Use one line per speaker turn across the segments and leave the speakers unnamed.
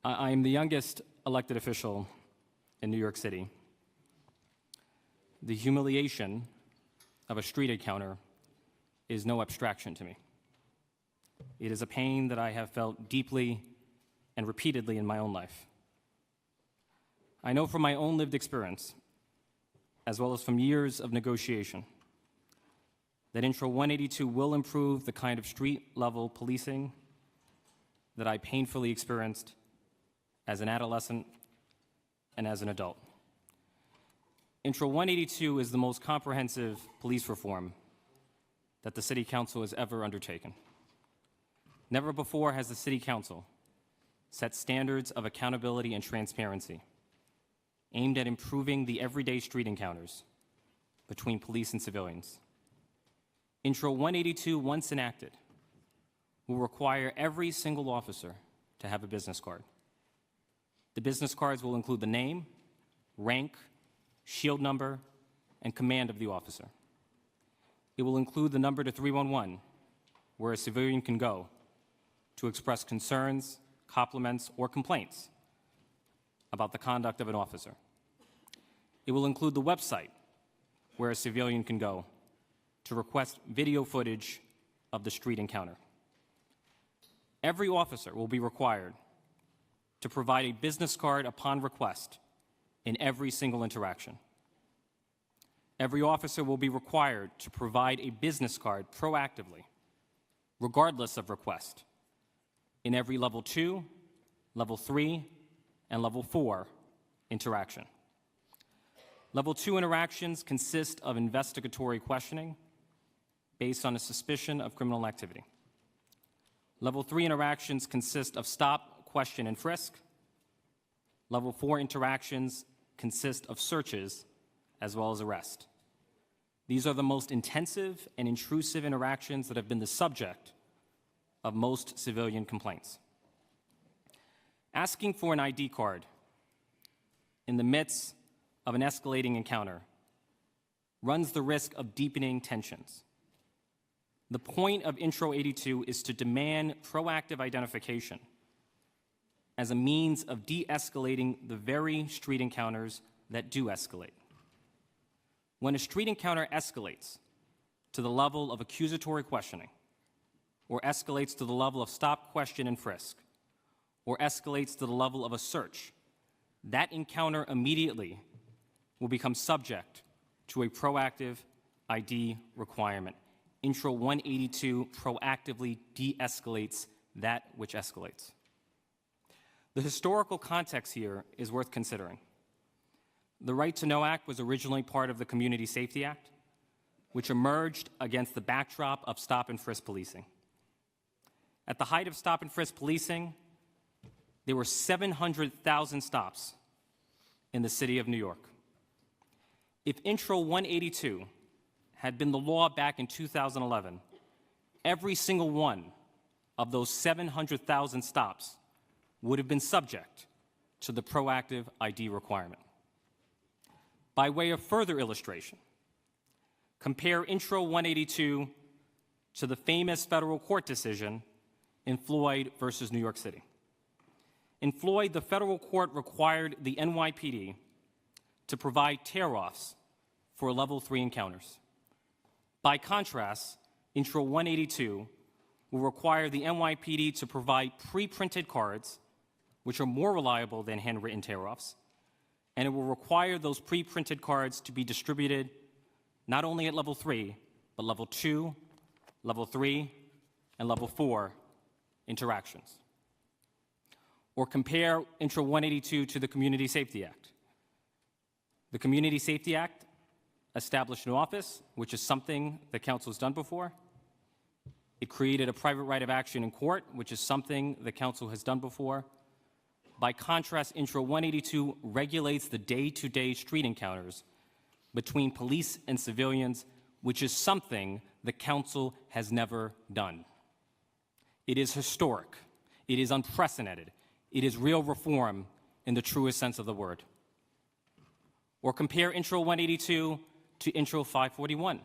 I am the youngest elected official in New York City. The humiliation of a street encounter is no abstraction to me. It is a pain that I have felt deeply and repeatedly in my own life. I know from my own lived experience, as well as from years of negotiation, that Intro 182 will improve the kind of street-level policing that I painfully experienced as an adolescent and as an adult. Intro 182 is the most comprehensive police reform that the City Council has ever undertaken. Never before has the City Council set standards of accountability and transparency aimed at improving the everyday street encounters between police and civilians. Intro 182, once enacted, will require every single officer to have a business card. The business cards will include the name, rank, shield number, and command of the officer. It will include the number to 311, where a civilian can go to express concerns, compliments, or complaints about the conduct of an officer. It will include the website where a civilian can go to request video footage of the street encounter. Every officer will be required to provide a business card upon request in every single interaction. Every officer will be required to provide a business card proactively, regardless of request, in every Level 2, Level 3, and Level 4 interaction. Level 2 interactions consist of investigatory questioning based on a suspicion of criminal activity. Level 3 interactions consist of stop, question, and frisk. Level 4 interactions consist of searches as well as arrest. These are the most intensive and intrusive interactions that have been the subject of most civilian complaints. Asking for an ID card in the midst of an escalating encounter runs the risk of deepening tensions. The point of Intro 82 is to demand proactive identification as a means of de-escalating the very street encounters that do escalate. When a street encounter escalates to the level of accusatory questioning, or escalates to the level of stop, question, and frisk, or escalates to the level of a search, that encounter immediately will become subject to a proactive ID requirement. Intro 182 proactively de-escalates that which escalates. The historical context here is worth considering. The Right to Know Act was originally part of the Community Safety Act, which emerged against the backdrop of stop and frisk policing. At the height of stop and frisk policing, there were 700,000 stops in the city of New York. If Intro 182 had been the law back in 2011, every single one of those 700,000 stops would have been subject to the proactive ID requirement. By way of further illustration, compare Intro 182 to the famous federal court decision in Floyd versus New York City. In Floyd, the federal court required the NYPD to provide tear-offs for Level 3 encounters. By contrast, Intro 182 will require the NYPD to provide pre-printed cards, which are more reliable than handwritten tear-offs, and it will require those pre-printed cards to be distributed not only at Level 3, but Level 2, Level 3, and Level 4 interactions. Or compare Intro 182 to the Community Safety Act. The Community Safety Act established an office, which is something the Council has done before. It created a private right of action in court, which is something the Council has done before. By contrast, Intro 182 regulates the day-to-day street encounters between police and civilians, which is something the Council has never done. It is historic. It is unprecedented. It is real reform in the truest sense of the word. Or compare Intro 182 to Intro 541.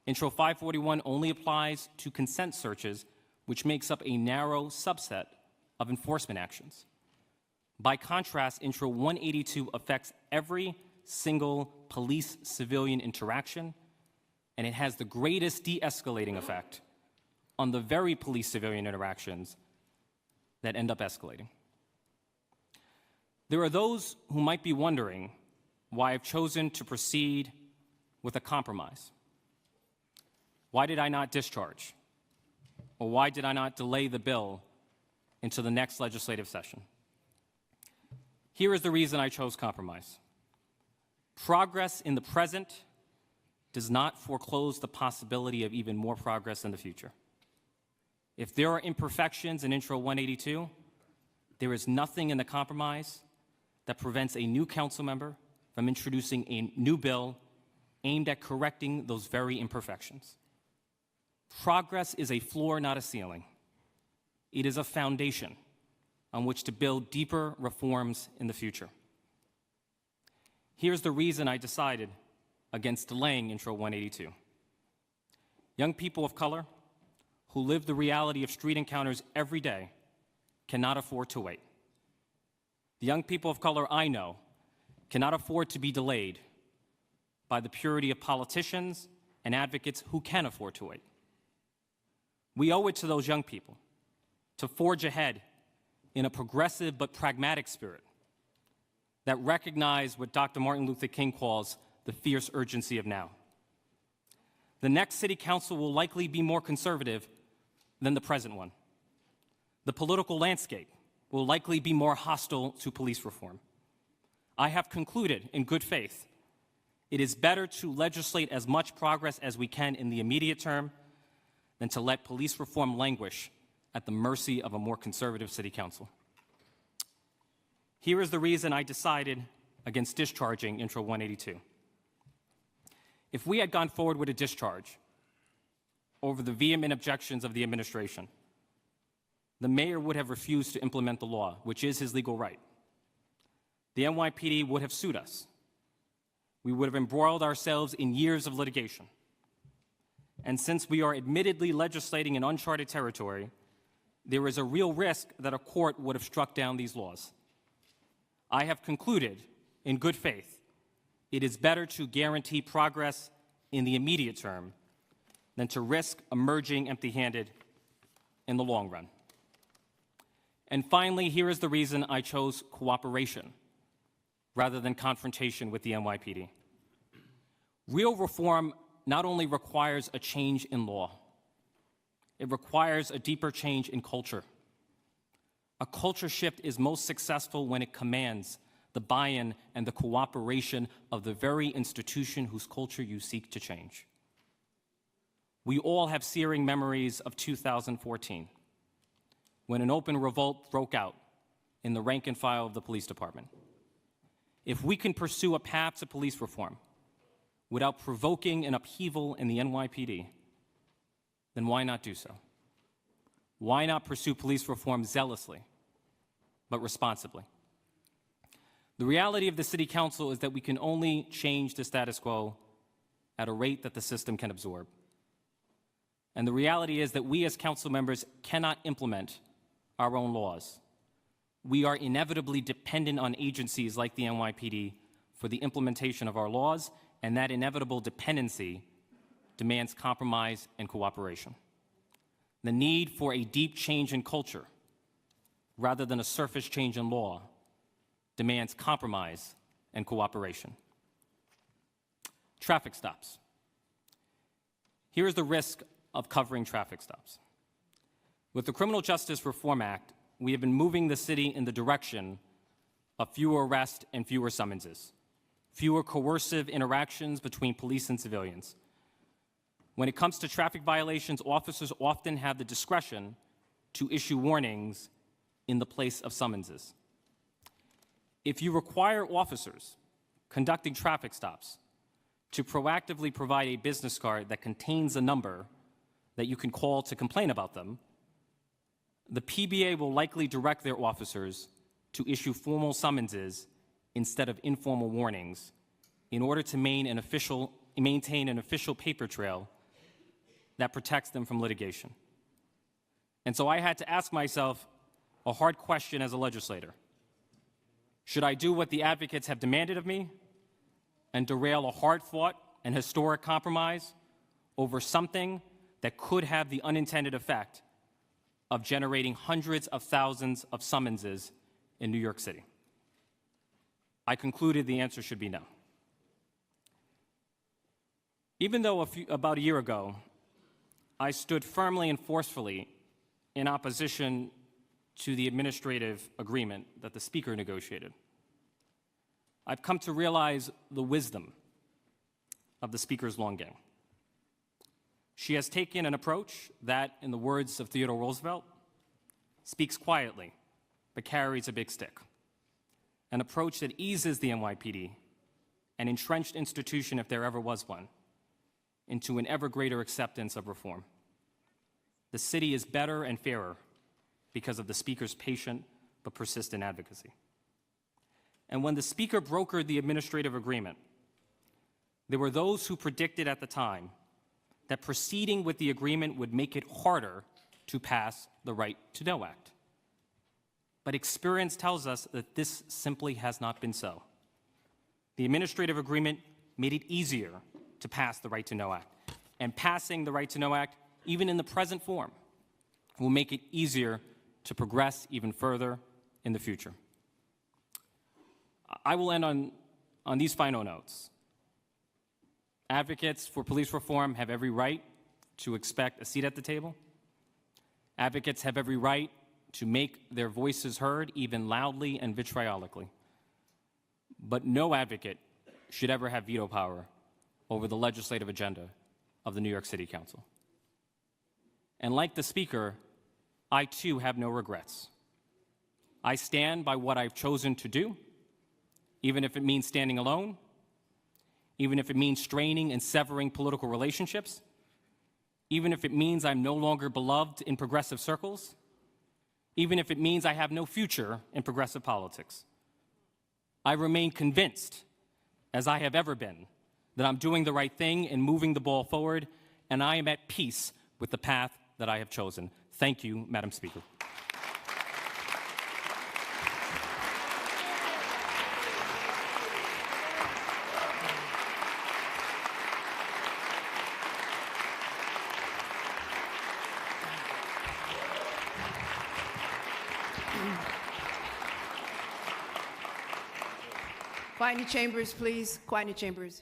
Intro 541 only applies to consent searches, which makes up a narrow subset of enforcement actions. By contrast, Intro 182 affects every single police-civilian interaction, and it has the greatest de-escalating effect on the very police-civilian interactions that end up escalating. There are those who might be wondering why I've chosen to proceed with a compromise. Why did I not discharge? Or why did I not delay the bill into the next legislative session? Here is the reason I chose compromise. Progress in the present does not foreclose the possibility of even more progress in the future. If there are imperfections in Intro 182, there is nothing in the compromise that prevents a new council member from introducing a new bill aimed at correcting those very imperfections. Progress is a floor, not a ceiling. It is a foundation on which to build deeper reforms in the future. Here's the reason I decided against delaying Intro 182. Young people of color who live the reality of street encounters every day cannot afford to wait. The young people of color I know cannot afford to be delayed by the purity of politicians and advocates who can afford to wait. We owe it to those young people to forge ahead in a progressive but pragmatic spirit that recognize what Dr. Martin Luther King calls the fierce urgency of now. The next city council will likely be more conservative than the present one. The political landscape will likely be more hostile to police reform. I have concluded in good faith it is better to legislate as much progress as we can in the immediate term than to let police reform languish at the mercy of a more conservative city council. Here is the reason I decided against discharging Intro 182. If we had gone forward with a discharge over the vehement objections of the administration, the mayor would have refused to implement the law, which is his legal right. The NYPD would have sued us. We would have embroiled ourselves in years of litigation. And since we are admittedly legislating in uncharted territory, there is a real risk that a court would have struck down these laws. I have concluded, in good faith, it is better to guarantee progress in the immediate term than to risk emerging empty-handed in the long run. And finally, here is the reason I chose cooperation rather than confrontation with the NYPD. Real reform not only requires a change in law, it requires a deeper change in culture. A culture shift is most successful when it commands the buy-in and the cooperation of the very institution whose culture you seek to change. We all have searing memories of 2014, when an open revolt broke out in the rank and file of the police department. If we can pursue a path to police reform without provoking an upheaval in the NYPD, then why not do so? Why not pursue police reform zealously, but responsibly? The reality of the City Council is that we can only change the status quo at a rate that the system can absorb. And the reality is that we as council members cannot implement our own laws. We are inevitably dependent on agencies like the NYPD for the implementation of our laws, and that inevitable dependency demands compromise and cooperation. The need for a deep change in culture, rather than a surface change in law, demands compromise and cooperation. Traffic stops. Here is the risk of covering traffic stops. With the Criminal Justice Reform Act, we have been moving the city in the direction of fewer arrests and fewer summonses, fewer coercive interactions between police and civilians. When it comes to traffic violations, officers often have the discretion to issue warnings in the place of summonses. If you require officers conducting traffic stops to proactively provide a business card that contains a number that you can call to complain about them, the PBA will likely direct their officers to issue formal summonses instead of informal warnings in order to maintain an official paper trail that protects them from litigation. And so I had to ask myself a hard question as a legislator. Should I do what the advocates have demanded of me and derail a hard-fought and historic compromise over something that could have the unintended effect of generating hundreds of thousands of summonses in New York City? I concluded the answer should be no. Even though about a year ago, I stood firmly and forcefully in opposition to the administrative agreement that the Speaker negotiated, I've come to realize the wisdom of the Speaker's long game. She has taken an approach that, in the words of Theodore Roosevelt, speaks quietly but carries a big stick. An approach that eases the NYPD, an entrenched institution if there ever was one, into an ever greater acceptance of reform. The city is better and fairer because of the Speaker's patient but persistent advocacy. And when the Speaker brokered the administrative agreement, there were those who predicted at the time that proceeding with the agreement would make it harder to pass the Right to Know Act. But experience tells us that this simply has not been so. The administrative agreement made it easier to pass the Right to Know Act. And passing the Right to Know Act, even in the present form, will make it easier to progress even further in the future. I will end on these final notes. Advocates for police reform have every right to expect a seat at the table. Advocates have every right to make their voices heard, even loudly and vitriolically. But no advocate should ever have veto power over the legislative agenda of the New York City Council. And like the Speaker, I too have no regrets. I stand by what I've chosen to do, even if it means standing alone, even if it means straining and severing political relationships, even if it means I'm no longer beloved in progressive circles, even if it means I have no future in progressive politics. I remain convinced, as I have ever been, that I'm doing the right thing and moving the ball forward, and I am at peace with the path that I have chosen. Thank you, Madam Speaker.
Quiet in the chambers, please. Quiet in the chambers.